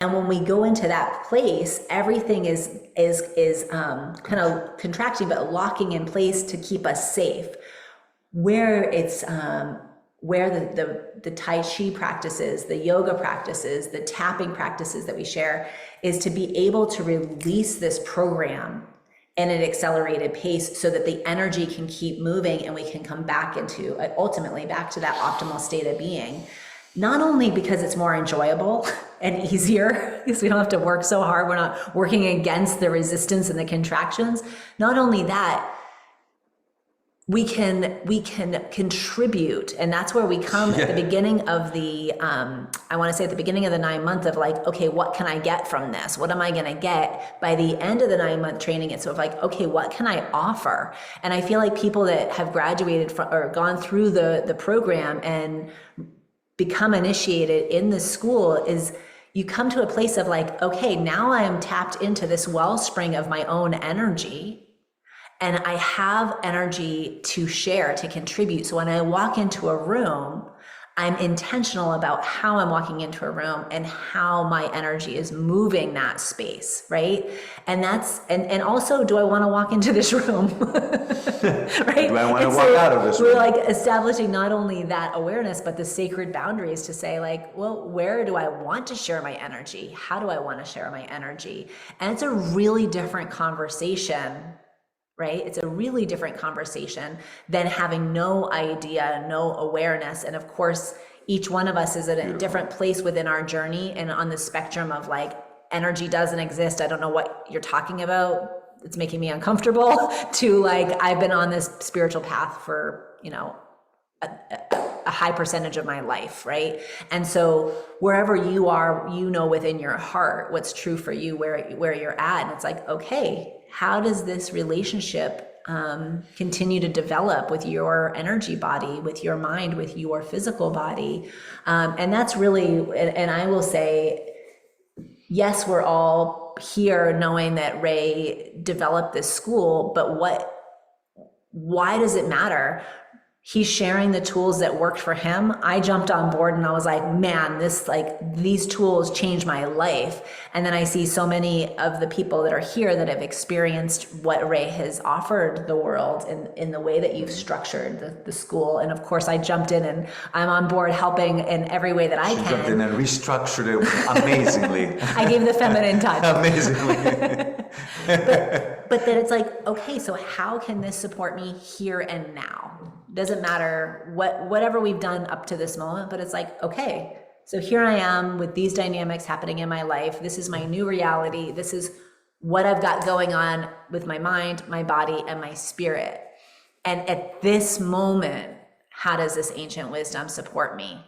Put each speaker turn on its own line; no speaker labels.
And when we go into that place, everything is kind of contracting, but locking in place to keep us safe. Where it's where the Tai Chi practices, the yoga practices, the tapping practices that we share, is to be able to release this program in an accelerated pace so that the energy can keep moving and we can come back into, ultimately back to that optimal state of being. Not only because it's more enjoyable and easier, because we don't have to work so hard, we're not working against the resistance and the contractions. Not only that, we can contribute, and that's where we come at the beginning of the, I want to say at the beginning of the 9 month of like, okay, what can I get from this? What am I going to get? By the end of the 9 month training, it's sort of like, okay, what can I offer? And I feel like people that have graduated from or gone through the program and become initiated in the school is you come to a place of like, okay, now I am tapped into this wellspring of my own energy and I have energy to share, to contribute. So when I walk into a room, I'm intentional about how I'm walking into a room and how my energy is moving that space, right? And that's, and also, do I want to walk into this room? Right?
Do I want to walk out of this room?
We're like establishing not only that awareness, but the sacred boundaries to say like, well, where do I want to share my energy? How do I want to share my energy? And it's a really different conversation, right? It's a really different conversation than having no idea, no awareness. And of course, each one of us is at a different place within our journey and on the spectrum of like, energy doesn't exist. I don't know what you're talking about. It's making me uncomfortable to like, I've been on this spiritual path for, you know, a high percentage of my life, right? And so wherever you are, you know, within your heart, what's true for you, where you're at. And it's like, okay, how does this relationship continue to develop with your energy body, with your mind, with your physical body? And that's really, and I will say, yes, we're all here knowing that Ray developed this school, but why does it matter? He's sharing the tools that worked for him. I jumped on board and I was like, man, these tools changed my life. And then I see so many of the people that are here that have experienced what Ray has offered the world in the way that you've structured the school. And of course I jumped in and I'm on board helping in every way that I can.
She jumped in and restructured it amazingly.
I gave the feminine touch.
Amazingly.
But then it's like, okay, so how can this support me here and now? Doesn't matter whatever we've done up to this moment, but it's like, okay, so here I am with these dynamics happening in my life. This is my new reality. This is what I've got going on with my mind, my body, and my spirit. And at this moment, how does this ancient wisdom support me?